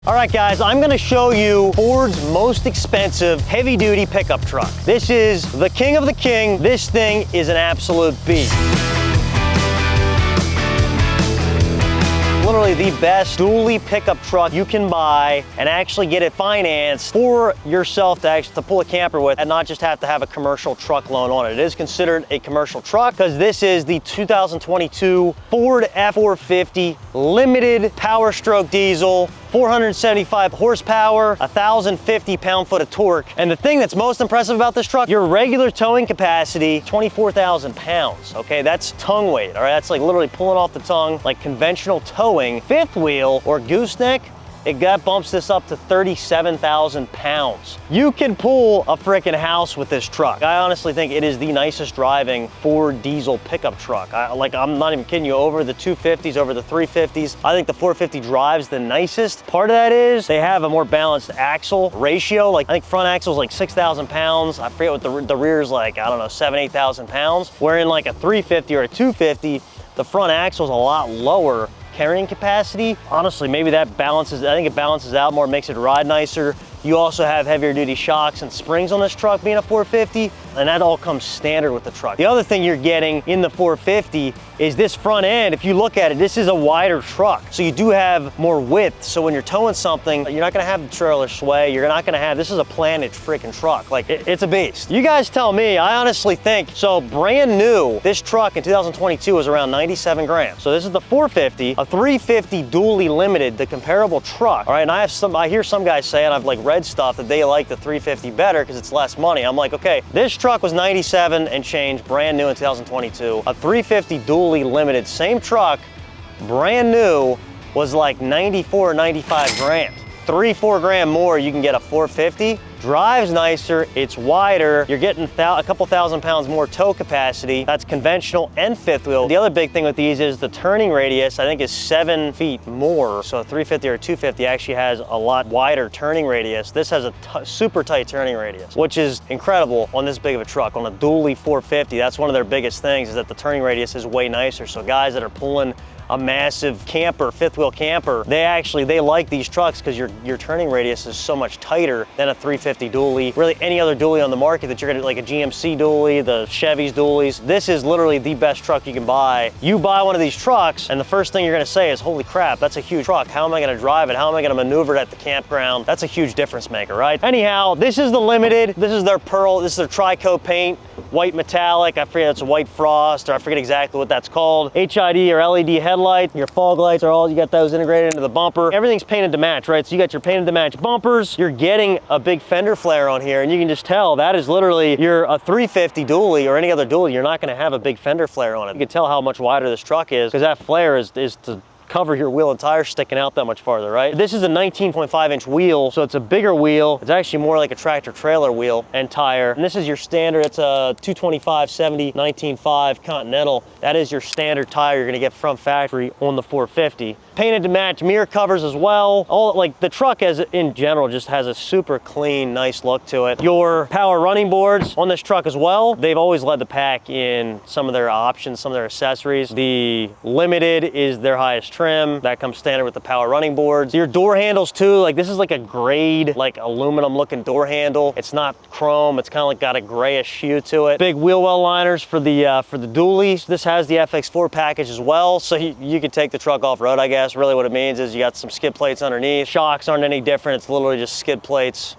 All right, guys, I'm gonna show you Ford's most expensive heavy-duty pickup truck. This is the king of the king. This thing is an absolute beast. Literally the best dually pickup truck you can buy and actually get it financed for yourself to pull a camper with and not just have to have a commercial truck loan on it. It is considered a commercial truck because this is the 2022 Ford F-450 limited power stroke diesel, 475 horsepower, 1,050 pound-foot of torque. And the thing that's most impressive about this truck, your regular towing capacity, 24,000 pounds, okay? That's tongue weight, all right? That's like literally pulling off the tongue, like conventional towing. Fifth wheel or gooseneck, it bumps this up to 37,000 pounds. You can pull a freaking house with this truck. I honestly think it is the nicest driving Ford diesel pickup truck. I'm not even kidding you, over the 250s, over the 350s. I think the 450 drives the nicest. Part of that is they have a more balanced axle ratio. Like I think front axle is like 6,000 pounds. I forget what the rear is like, I don't know, 7,000, 8,000 pounds. Where in like a 350 or a 250, the front axle is a lot lower carrying capacity. Honestly, maybe that balances, I think it balances out more, makes it ride nicer. You also have heavier duty shocks and springs on this truck being a 450, and that all comes standard with the truck. The other thing you're getting in the 450 is this front end. If you look at it, this is a wider truck. So you do have more width. So when you're towing something, you're not gonna have the trailer sway. You're not gonna have, this is a planted freaking truck. Like it's a beast. You guys tell me, I honestly think, so brand new, this truck in 2022 was around 97 grand. So this is the 450, a 350 dually limited, the comparable truck. All right, and I hear some guys saying, I've like read stuff that they like the 350 better because it's less money. I'm like, okay, this truck was 97 and change, brand new in 2022. A 350 dually limited, same truck, brand new, was like 94 or 95 grand. 3-4 grand more, you can get a 450. Drives nicer, it's wider, you're getting a couple thousand pounds more tow capacity. That's conventional and fifth wheel. The other big thing with these is the turning radius, I think, is 7 feet more. So a 350 or a 250 actually has a lot wider turning radius. This has a super tight turning radius, which is incredible on this big of a truck. On a dually 450, that's one of their biggest things, is that the turning radius is way nicer. So guys that are pulling a massive camper, fifth wheel camper, they like these trucks because your turning radius is so much tighter than a 350 dually. Really any other dually on the market that you're gonna, like a GMC dually, the Chevy's dualies. This is literally the best truck you can buy. You buy one of these trucks and the first thing you're gonna say is, holy crap, that's a huge truck. How am I gonna drive it? How am I gonna maneuver it at the campground? That's a huge difference maker, right? Anyhow, this is the limited. This is their pearl, this is their tri-coat paint, white metallic. I forget, it's a white frost, or I forget exactly what that's called. HID or LED headlight. Your fog lights are all, you got those integrated into the bumper. Everything's painted to match, right? So you got your painted to match bumpers. You're getting a big fender flare on here, and you can just tell that is literally a 350 dually or any other dually. You're not gonna have a big fender flare on it. You can tell how much wider this truck is because that flare is to cover your wheel and tire sticking out that much farther, right? This is a 19.5 inch wheel, so it's a bigger wheel. It's actually more like a tractor trailer wheel and tire. And this is your standard, it's a 225/70 19.5 Continental. That is your standard tire you're gonna get from factory on the 450. Painted to match mirror covers as well. All, like, the truck as in general just has a super clean, nice look to it. Your power running boards on this truck as well. They've always led the pack in some of their options, some of their accessories. The limited is their highest trim. That comes standard with the power running boards. Your door handles too, like this is like a grade, like aluminum looking door handle. It's not chrome, it's kind of like got a grayish hue to it. Big wheel well liners for the dualies. This has the FX4 package as well, so you could take the truck off-road, I guess. Really what it means is you got some skid plates underneath. Shocks aren't any different, it's literally just skid plates.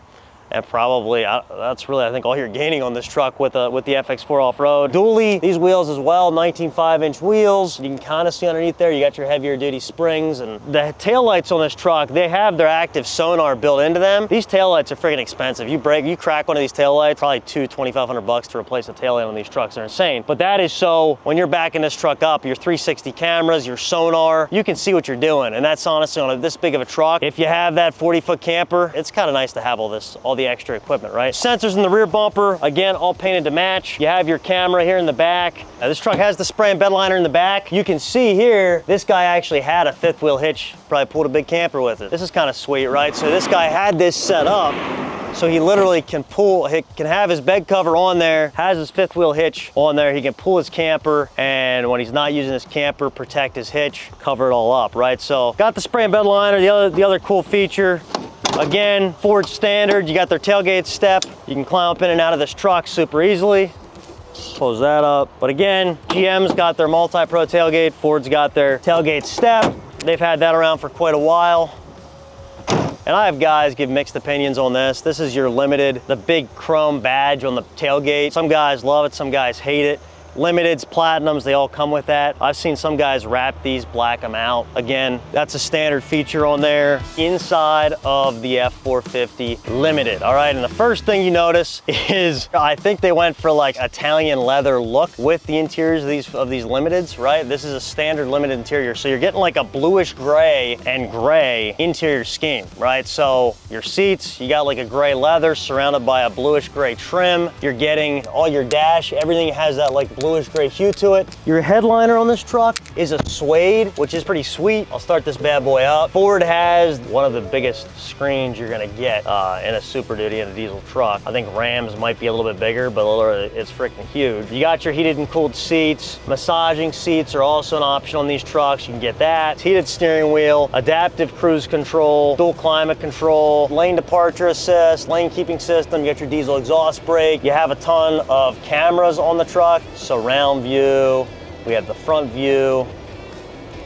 And probably, that's really, I think, all you're gaining on this truck with the FX4 off-road. Dually, these wheels as well, 19.5 inch wheels. You can kind of see underneath there, you got your heavier duty springs. And the taillights on this truck, they have their active sonar built into them. These taillights are freaking expensive. You crack one of these taillights, probably $2,500 to replace a taillight on these trucks. They're insane. But that is so, when you're backing this truck up, your 360 cameras, your sonar, you can see what you're doing. And that's honestly on this big of a truck. If you have that 40-foot camper, it's kind of nice to have all the the extra equipment, right? Sensors in the rear bumper, again, all painted to match. You have your camera here in the back. This truck has the spray and bed liner in the back. You can see here, this guy actually had a fifth wheel hitch, probably pulled a big camper with it. This is kind of sweet, right? So this guy had this set up so he literally can have his bed cover on there, has his fifth wheel hitch on there. He can pull his camper, and when he's not using his camper, protect his hitch, cover it all up, right? So got the spray and bed liner. The other cool feature, again, Ford standard, you got their tailgate step. You can climb up in and out of this truck super easily. Close that up. But again, GM's got their multi-pro tailgate, Ford's got their tailgate step. They've had that around for quite a while. And I have guys give mixed opinions on this. This is your limited, the big chrome badge on the tailgate. Some guys love it, some guys hate it. Limiteds, platinums, they all come with that. I've seen some guys wrap these, black them out. Again, that's a standard feature on there. Inside of the F-450 Limited, all right? And the first thing you notice is, I think they went for like Italian leather look with the interiors of these Limiteds, right? This is a standard Limited interior. So you're getting like a bluish gray and gray interior scheme, right? So your seats, you got like a gray leather surrounded by a bluish gray trim. You're getting all your dash, everything has that like bluish gray hue to it. Your headliner on this truck is a suede, which is pretty sweet. I'll start this bad boy up. Ford has one of the biggest screens you're gonna get in a Super Duty and a diesel truck. I think Rams might be a little bit bigger, but it's freaking huge. You got your heated and cooled seats. Massaging seats are also an option on these trucks. You can get that. Heated steering wheel, adaptive cruise control, dual climate control, lane departure assist, lane keeping system. You got your diesel exhaust brake. You have a ton of cameras on the truck. Surround view, we have the front view,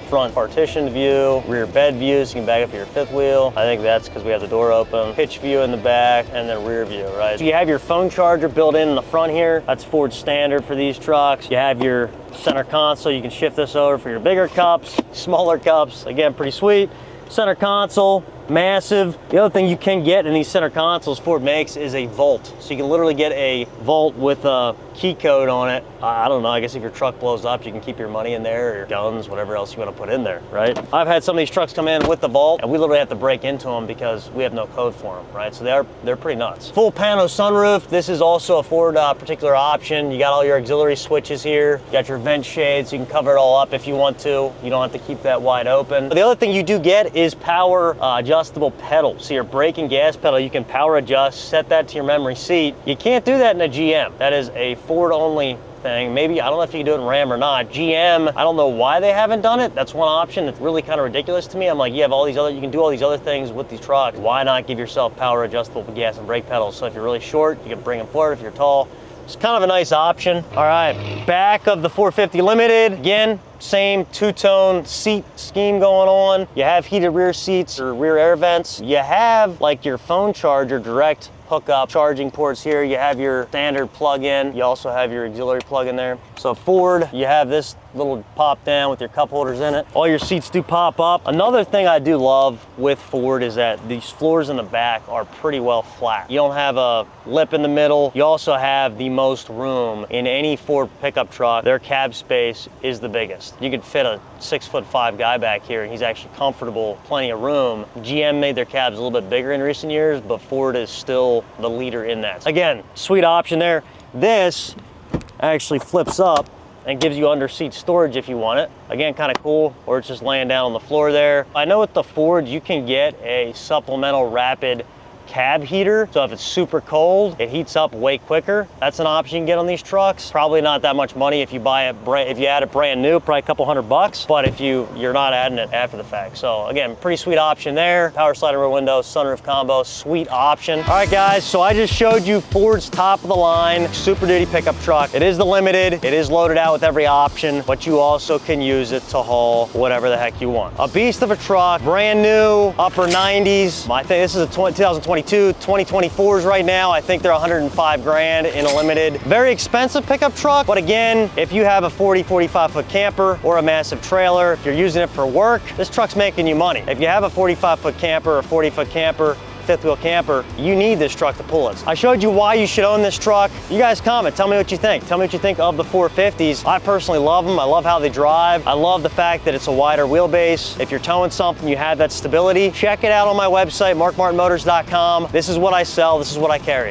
front partition view, rear bed view, so you can back up your fifth wheel. I think that's because we have the door open. Pitch view in the back, and then rear view, right? So you have your phone charger built in the front here. That's Ford standard for these trucks. You have your center console. You can shift this over for your bigger cups, smaller cups. Again, pretty sweet. Center console, massive. The other thing you can get in these center consoles Ford makes is a vault. So you can literally get a vault with a key code on it. I don't know, I guess if your truck blows up, you can keep your money in there, or your guns, whatever else you want to put in there, right? I've had some of these trucks come in with the vault, and we literally have to break into them because we have no code for them, right? So they're pretty nuts. Full pano sunroof. This is also a Ford particular option. You got all your auxiliary switches here. You got your vent shades. You can cover it all up if you want to. You don't have to keep that wide open. But the other thing you do get is power adjustable pedals. So your brake and gas pedal, you can power adjust, set that to your memory seat. You can't do that in a GM. That is a Ford only thing. Maybe, I don't know if you can do it in Ram or not. GM, I don't know why they haven't done it. That's one option. It's really kind of ridiculous to me. I'm like, you can do all these other things with these trucks. Why not give yourself power adjustable gas and brake pedals? So if you're really short, you can bring them forward. If you're tall, it's kind of a nice option. All right, back of the 450 Limited. Again, same two-tone seat scheme going on. You have heated rear seats or rear air vents. You have like your phone charger direct hookup charging ports here. You have your standard plug-in. You also have your auxiliary plug in there. So Ford, you have this little pop down with your cup holders in it. All your seats do pop up. Another thing I do love with Ford is that these floors in the back are pretty well flat. You don't have a lip in the middle. You also have the most room in any Ford pickup truck. Their cab space is the biggest. You could fit a 6'5" guy back here, and he's actually comfortable, plenty of room. GM made their cabs a little bit bigger in recent years, but Ford is still the leader in that. Again, sweet option there. This actually flips up and gives you under seat storage if you want it. Again, kind of cool, or it's just laying down on the floor there. I know with the Ford, you can get a supplemental rapid cab heater. So if it's super cold, it heats up way quicker. That's an option you can get on these trucks. Probably not that much money if you buy it, if you add it brand new, probably a couple $100, but if you're not adding it after the fact. So again, pretty sweet option there. Power sliding rear window, sunroof combo, sweet option. All right guys, so I just showed you Ford's top of the line Super Duty pickup truck. It is the Limited. It is loaded out with every option, but you also can use it to haul whatever the heck you want. A beast of a truck, brand new, upper 90s. I think this is a 2022, 2024s right now. I think they're 105 grand in a Limited. Very expensive pickup truck, but again, if you have a 45 foot camper or a massive trailer, if you're using it for work, this truck's making you money. If you have a 45 foot camper or 40 foot camper, fifth wheel camper, you need this truck to pull it. I showed you why you should own this truck. You guys comment, tell me what you think. Tell me what you think of the 450s. I personally love them. I love how they drive. I love the fact that it's a wider wheelbase. If you're towing something, you have that stability. Check it out on my website, markmartinmotors.com. This is what I sell, this is what I carry.